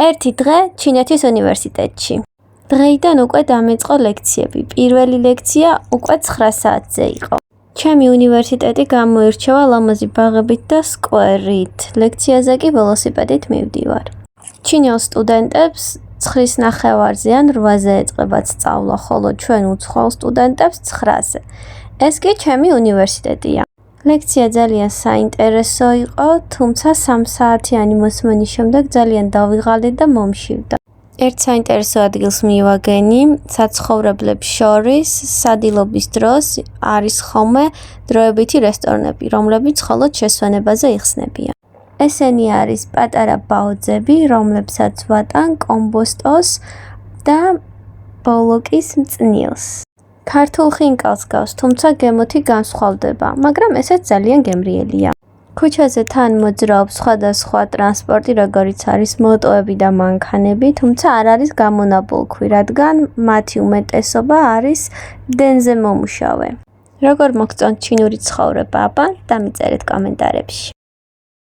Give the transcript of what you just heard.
ერთი დღე ჩინეთის უნივერსიტეტში. დღეიდან უკვე დამეწყო ლექციები. პირველი ლექცია უკვე 9 საათზე იყო. ჩემი უნივერსიტეტი გამოირჩევა ლამაზი ბაღებით და სკვერით. ლექციაზე კი ველოსიპედით მივდივარ. ჩინელ სტუდენტებს 9:30-ზე ან 8-ზე ეწყებათ სწავლა, ხოლო ჩვენ უცხოელ სტუდენტებს 9-ზე. ეს კი ჩემი უნივერსიტეტია. ლექცია ძალიან საინტერესო იყო, თუმცა 3 საათიანი მოსმენის შემდეგ ძალიან დავიღალე და მომშივდა. ერთ საინტერესო ადგილს მივაგენი, საცხოვრებლებს შორის, სადილობის დროს არის ხოლმე დროებითი რესტორნები, რომლებიც მხოლოდ შესვენებაზე იხსნებიან. ესენი არის პატარა ბაოძები, რომლებსაც ვატან კომბოსტოს და ბოლოკის მწნილს. ქართულ ხინკალს გავს, თუმცა გემოთი განსხვავდება, მაგრამ ესეც ძალიან გემრიელია. ქუჩაზე თან მოძრაობს სხვადასხვა ტრანსპორტი, როგორიც არის მოტოები და მანქანები, თუმცა არ არის გამონაბოლქვი, რადგან მათი უმეტესობა არის დენზე მომუშავე. როგორ მოგწონთ ჩინური ცხოვრება, აბა დამიწერეთ კომენტარებში.